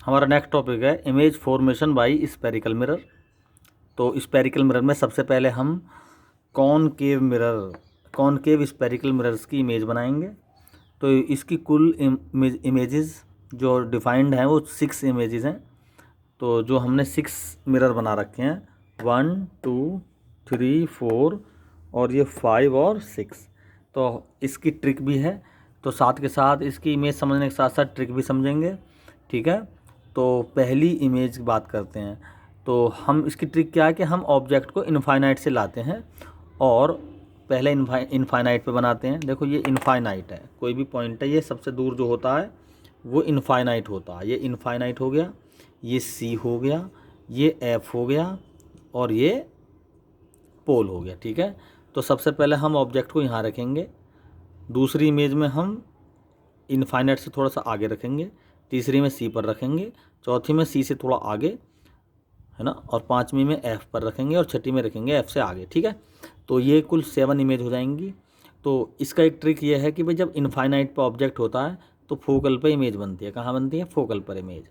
हमारा next topic है image formation by spherical mirror. तो स्फेरिकल मिरर में सबसे पहले हम कॉनकेव स्फेरिकल मिरर्स की इमेज बनाएंगे। तो इसकी कुल इमेजेस जो डिफाइंड हैं वो 6 इमेजेस हैं। तो जो हमने 6 मिरर बना रखे हैं 1 2 3 4 और ये 5 और 6। तो इसकी ट्रिक भी है, तो साथ के साथ इसकी इमेज समझने के साथ साथ ट्रिक भी समझेंगे, ठीक है। तो पहली इमेज की बात करते हैं। तो हम इसकी ट्रिक क्या है कि हम ऑब्जेक्ट को इनफाइनाइट से लाते हैं और पहले इनफाइनाइट पे बनाते हैं। देखो ये इनफाइनाइट है, कोई भी पॉइंट है, ये सबसे दूर जो होता है वो इनफाइनाइट होता है। ये इनफाइनाइट हो गया, ये सी हो गया, ये एफ हो गया और ये पोल हो गया, ठीक है। तो सबसे पहले हम ऑब्जेक्ट को यहाँ रखेंगे, दूसरी इमेज में हम इनफाइनाइट से थोड़ा सा आगे रखेंगे, तीसरी में सी पर रखेंगे, चौथी में सी से थोड़ा आगे, है ना, और पांचवी में एफ पर रखेंगे और छठी में रखेंगे एफ से आगे, ठीक है। तो ये कुल 7 इमेज हो जाएंगी। तो इसका एक ट्रिक ये है कि भाई जब इनफाइनाइट पर ऑब्जेक्ट होता है तो फोकल पर इमेज बनती है। कहाँ बनती है? फोकल पर इमेज।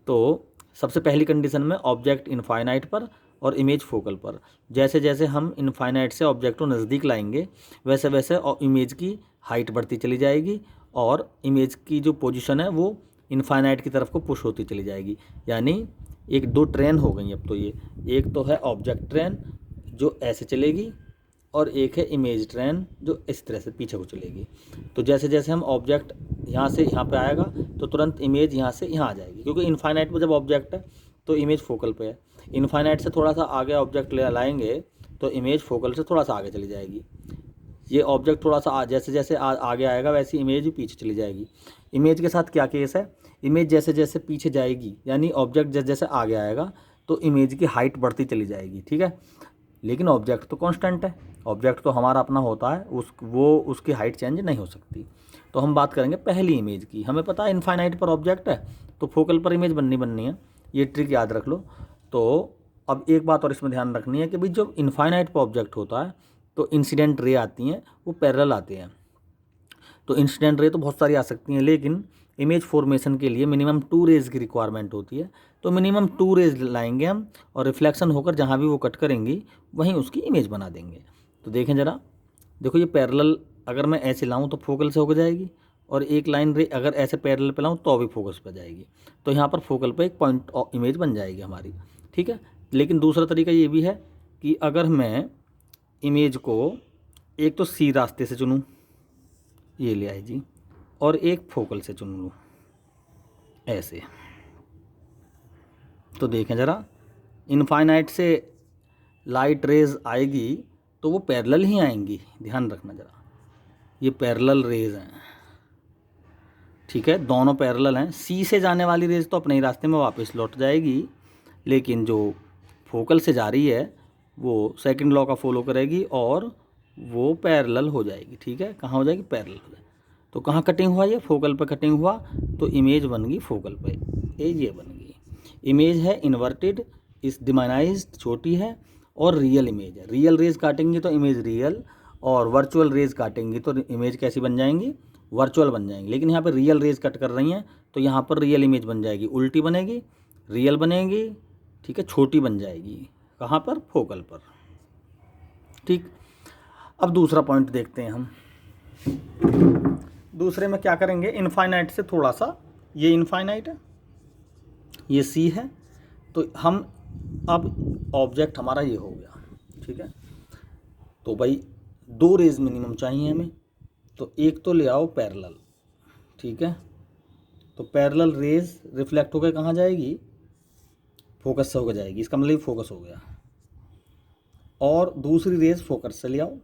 तो सबसे पहली कंडीशन में ऑब्जेक्ट इनफाइनाइट पर और इमेज फोकल पर। जैसे जैसे हम इनफाइनाइट से ऑब्जेक्ट को नज़दीक लाएंगे वैसे वैसे इमेज की हाइट बढ़ती चली जाएगी और इमेज की जो पोजीशन है वो इनफाइनाइट की तरफ को पुश होती चली जाएगी। यानी एक दो ट्रेन हो गई अब तो। ये एक तो है ऑब्जेक्ट ट्रेन जो ऐसे चलेगी और एक है इमेज ट्रेन जो इस तरह से पीछे को चलेगी। तो जैसे जैसे हम ऑब्जेक्ट यहाँ से यहाँ पे आएगा तो तुरंत इमेज यहाँ से यहाँ आ जाएगी, क्योंकि इनफाइनाइट में जब ऑब्जेक्ट है तो इमेज फोकल पे है। इनफाइनाइट से थोड़ा सा आगे ऑब्जेक्ट ले लाएंगे तो इमेज फोकल से थोड़ा सा आगे चली जाएगी। ये ऑब्जेक्ट थोड़ा सा जैसे जैसे आगे आएगा वैसे इमेज भी पीछे चली जाएगी। इमेज के साथ क्या केस है, इमेज जैसे जैसे पीछे जाएगी यानी ऑब्जेक्ट जैसे जैसे आगे आएगा तो इमेज की हाइट बढ़ती चली जाएगी, ठीक है। लेकिन ऑब्जेक्ट तो कांस्टेंट है, ऑब्जेक्ट तो हमारा अपना होता है, उसकी हाइट चेंज नहीं हो सकती। तो हम बात करेंगे पहली इमेज की। हमें पता है इनफाइनाइट पर ऑब्जेक्ट है तो फोकल पर इमेज बननी है, ये ट्रिक याद रख लो। तो अब एक बात और इसमें ध्यान रखनी है कि भाई जब इनफाइनाइट पर ऑब्जेक्ट होता है तो इंसिडेंट रे आती हैं, वो पैरेलल आते हैं। तो इंसिडेंट रे तो बहुत सारी आ सकती हैं, लेकिन इमेज फॉर्मेशन के लिए मिनिमम 2 रेज की रिक्वायरमेंट होती है। तो मिनिमम 2 रेज लाएंगे हम और रिफ्लेक्शन होकर जहाँ भी वो कट करेंगी वहीं उसकी इमेज बना देंगे। तो देखें ज़रा, देखो ये पैरेलल अगर मैं ऐसे लाऊं तो फोकल से हो जाएगी और एक लाइन रे अगर ऐसे पैरेलल पे लाऊं तो भी फोकस पे जाएगी। तो यहाँ पर फोकल पे एक पॉइंट इमेज बन जाएगी हमारी, ठीक है। लेकिन दूसरा तरीका ये भी है कि अगर मैं इमेज को एक तो सी रास्ते से चुनूँ, ये ले आए जी, और एक फोकल से चुन लूँ ऐसे। तो देखें ज़रा, इनफाइनाइट से लाइट रेज आएगी तो वो पैरेलल ही आएंगी, ध्यान रखना ज़रा, ये पैरेलल रेज हैं, ठीक है, दोनों पैरेलल हैं। सी से जाने वाली रेज तो अपने ही रास्ते में वापस लौट जाएगी, लेकिन जो फोकल से जा रही है वो सेकंड लॉ का फॉलो करेगी और वो पैरेलल हो जाएगी, ठीक है। कहाँ हो जाएगी? पैरेलल हो जाएगी। तो कहाँ कटिंग हुआ? ये फोकल पे कटिंग हुआ तो इमेज बन गई फोकल पे, ये बन गई। इमेज है इन्वर्टेड, इस डिमाइनाइज्ड छोटी है और रियल इमेज है। रियल रेज काटेंगी तो इमेज रियल और वर्चुअल रेज काटेंगी तो इमेज कैसी बन जाएंगी? वर्चुअल बन जाएंगी। लेकिन यहाँ पर रियल रेज कट कर रही हैं तो यहाँ पर रियल इमेज बन जाएगी, उल्टी बनेगी, रियल बनेगी, ठीक है, छोटी बन जाएगी। कहाँ पर? फोकल पर, ठीक। अब दूसरा पॉइंट देखते हैं हम। दूसरे में क्या करेंगे, इनफाइनाइट से थोड़ा सा, ये इनफाइनाइट है, ये सी है, तो हम अब ऑब्जेक्ट हमारा ये हो गया, ठीक है। तो भाई 2 रेज मिनिमम चाहिए हमें, तो एक तो ले आओ पैरेलल, ठीक है। तो पैरेलल रेज रिफ्लेक्ट होकर कहाँ जाएगी? फोकस से होकर जाएगी, इसका मतलब फोकस हो गया। और दूसरी रेज फोकस से ले आओ,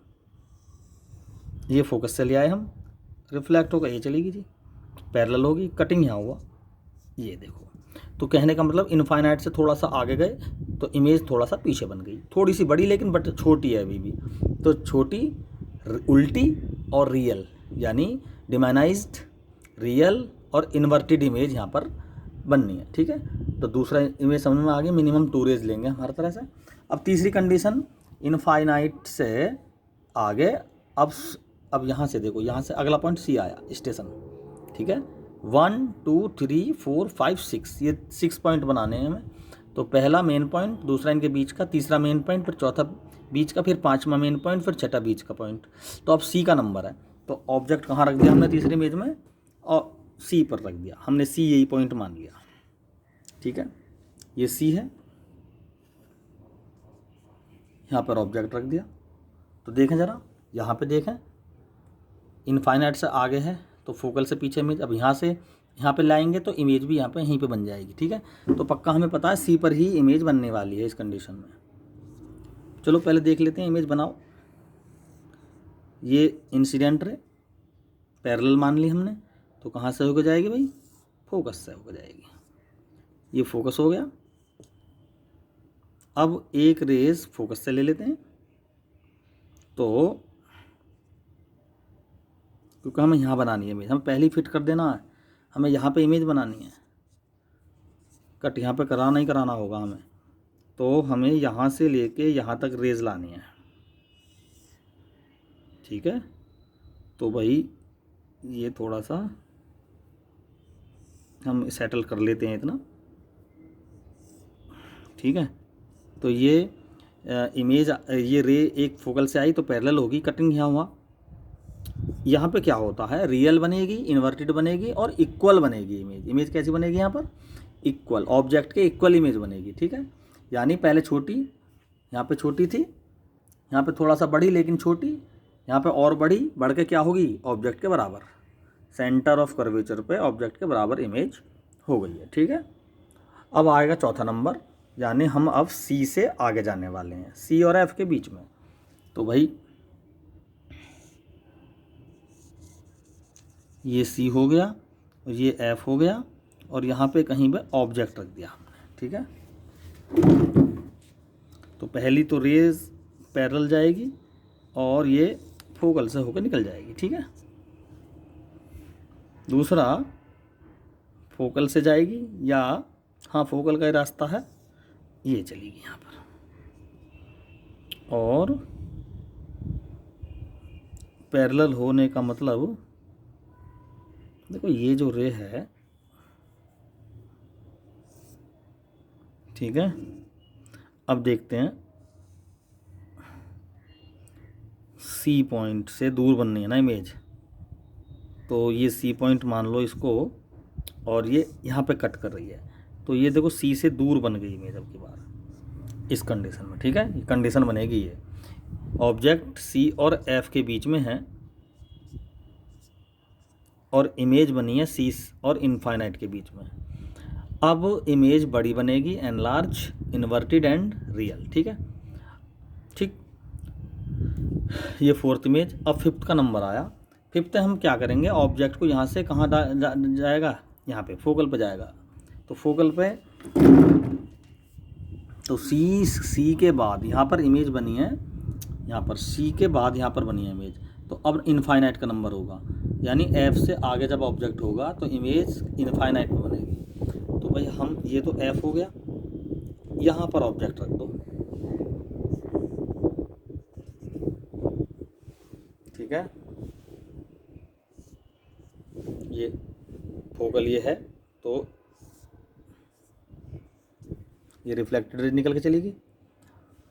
ये फोकस से ले आए हम, रिफ्लेक्ट होकर ये चलेगी जी, पैरेलल होगी, कटिंग यहाँ हुआ, ये देखो। तो कहने का मतलब इनफाइनाइट से थोड़ा सा आगे गए तो इमेज थोड़ा सा पीछे बन गई, थोड़ी सी बड़ी लेकिन बट छोटी है अभी भी। तो छोटी, उल्टी और रियल, यानी डिमाइनाइज्ड, रियल और इन्वर्टेड इमेज यहाँ पर बननी है, ठीक है। तो दूसरा इमेज समझ में आ गई, मिनिमम 2 रेज लेंगे हमारी तरह से। अब तीसरी कंडीशन, इनफाइनाइट से आगे, अब यहाँ से देखो, यहाँ से अगला पॉइंट सी आया, स्टेशन, ठीक है। 1 2 3 4 5 6, ये 6 पॉइंट बनाने हैं हमें। तो पहला मेन पॉइंट, दूसरा इनके बीच का, तीसरा मेन पॉइंट, फिर चौथा बीच का, फिर पांचवा मेन पॉइंट, फिर छठा बीच का पॉइंट। तो अब सी का नंबर है, तो ऑब्जेक्ट कहाँ रख दिया हमने तीसरी इमेज में, और सी पर रख दिया हमने, सी यही पॉइंट मान लिया। ठीक है, ये सी है, यहाँ पर ऑब्जेक्ट रख दिया। तो देखें ज़रा, यहाँ पे देखें, इनफाइनाइट से आगे है तो फोकल से पीछे इमेज। अब यहाँ से यहाँ पे लाएंगे तो इमेज भी यहाँ पे यहीं पे बन जाएगी। ठीक है, तो पक्का हमें पता है सी पर ही इमेज बनने वाली है इस कंडीशन में। चलो पहले देख लेते हैं, इमेज बनाओ। ये इंसिडेंट रे पैरेलल मान ली हमने, तो कहाँ से होकर जाएगी भाई, फोकस से होकर जाएगी। ये फोकस हो गया। अब एक रेज फोकस से ले लेते हैं, तो क्योंकि हमें यहाँ बनानी है इमेज, हमें पहले ही फिट कर देना है, हमें यहाँ पे इमेज बनानी है, कट यहाँ पे कराना ही कराना होगा हमें। तो हमें यहाँ से लेके यहाँ तक रेज लानी है। ठीक है, तो भाई ये थोड़ा सा हम सेटल कर लेते हैं इतना। ठीक है, तो ये इमेज, ये रे एक फोकल से आई तो पैरेलल होगी, कटिंग यहाँ हुआ। यहाँ पे क्या होता है, रियल बनेगी, इन्वर्टेड बनेगी और इक्वल बनेगी इमेज। इमेज कैसी बनेगी यहाँ पर, इक्वल, ऑब्जेक्ट के इक्वल इमेज बनेगी। ठीक है, यानी पहले छोटी, यहाँ पे छोटी थी, यहाँ पे थोड़ा सा बड़ी लेकिन छोटी, यहाँ पे और बड़ी, बढ़ के क्या होगी, ऑब्जेक्ट के बराबर, सेंटर ऑफ कर्वेचर पे ऑब्जेक्ट के बराबर इमेज हो गई है। ठीक है, अब आएगा चौथा नंबर, यानी हम अब सी से आगे जाने वाले हैं, सी और एफ के बीच में। तो भाई ये सी हो गया और ये एफ हो गया, और यहाँ पे कहीं पे ऑब्जेक्ट रख दिया हमने। ठीक है, तो पहली तो रेज पैरेलल जाएगी और ये फोकल से होकर निकल जाएगी। ठीक है, दूसरा फोकल से जाएगी, या हाँ फोकल का ही रास्ता है, ये चलेगी यहाँ पर, और पैरेलल होने का मतलब, देखो ये जो रे है, ठीक है, अब देखते हैं, सी पॉइंट से दूर बननी है ना इमेज, तो ये सी पॉइंट मान लो इसको, और ये यहाँ पे कट कर रही है, तो ये देखो सी से दूर बन गई इमेज अब की बार इस कंडीशन में। ठीक है, ये कंडीशन बनेगी, ये ऑब्जेक्ट सी और एफ के बीच में है और इमेज बनी है सी और इनफाइनाइट के बीच में। अब इमेज बड़ी बनेगी, एनलार्ज, इन्वर्टेड एंड रियल। ठीक है, ठीक, ये फोर्थ इमेज। अब फिफ्थ का नंबर आया। फिफ्थ हम क्या करेंगे, ऑब्जेक्ट को यहाँ से कहाँ जाएगा, यहाँ पे फोकल पे जाएगा, तो फोकल पे, तो सी के बाद यहाँ पर इमेज बनी है, यहाँ पर सी के बाद यहाँ पर बनी है इमेज, तो अब इनफाइनाइट का नंबर होगा, यानी एफ से आगे जब ऑब्जेक्ट होगा तो इमेज इनफाइनाइट में बनेगी। तो भाई हम, ये तो एफ हो गया, यहाँ पर ऑब्जेक्ट रख दो। ठीक है, ये फोकल ये है, तो ये रिफ्लेक्टेड रे निकल के चलेगी।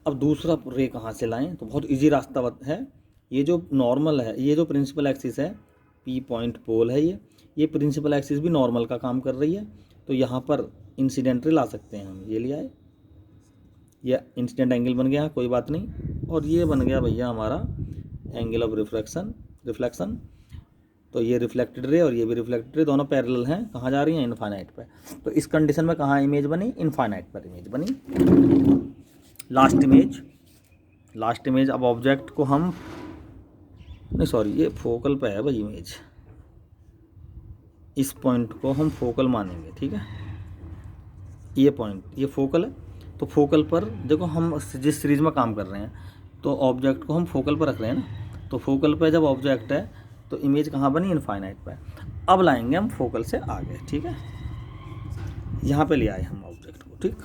अब दूसरा रे कहाँ से लाएं, तो बहुत इजी रास्ता है, ये जो नॉर्मल है, ये जो प्रिंसिपल एक्सिस है, पी पॉइंट पोल है, ये प्रिंसिपल एक्सिस भी नॉर्मल का काम कर रही है, तो यहाँ पर इंसिडेंट रे ला सकते हैं हम, ये लिया है, ये इंसिडेंट एंगल बन गया, कोई बात नहीं, और ये बन गया भैया हमारा एंगल ऑफ रिफ्लेक्शन। तो ये रिफ्लेक्टेड रे और ये भी रिफ्लेक्टेड रे, दोनों पैरेलल हैं, कहाँ जा रही हैं, इनफाइनाइट पे। तो इस कंडीशन में कहाँ इमेज बनी, इनफाइनाइट पर इमेज बनी। लास्ट इमेज, अब ऑब्जेक्ट को हम, नहीं सॉरी, ये फोकल पे है भाई इमेज, इस पॉइंट को हम फोकल मानेंगे। ठीक है, ये पॉइंट, ये फोकल है, तो फोकल पर देखो हम जिस सीरीज में काम कर रहे हैं, तो ऑब्जेक्ट को हम फोकल पर रख रहे हैं ना, तो फोकल पे जब ऑब्जेक्ट है तो इमेज कहाँ बनी, इनफाइनाइट पे। अब लाएंगे हम फोकल से आगे। ठीक है, यहाँ पे ले आए हम ऑब्जेक्ट को। ठीक,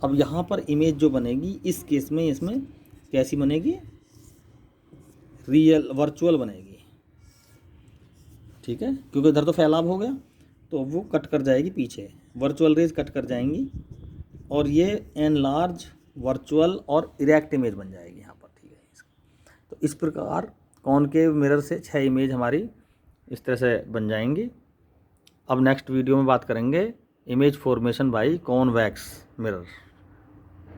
अब यहाँ पर इमेज जो बनेगी इस केस में, इसमें कैसी बनेगी, रियल वर्चुअल बनेगी। ठीक है, क्योंकि इधर तो फैलाव हो गया, तो वो कट कर जाएगी पीछे, वर्चुअल रेज कट कर जाएंगी और ये एनलार्ज वर्चुअल और इरेक्ट इमेज बन जाएगी यहाँ पर। ठीक है, तो इस प्रकार कॉनकेव मिरर से 6 इमेज हमारी इस तरह से बन जाएंगी। अब नेक्स्ट वीडियो में बात करेंगे image formation by convex mirror.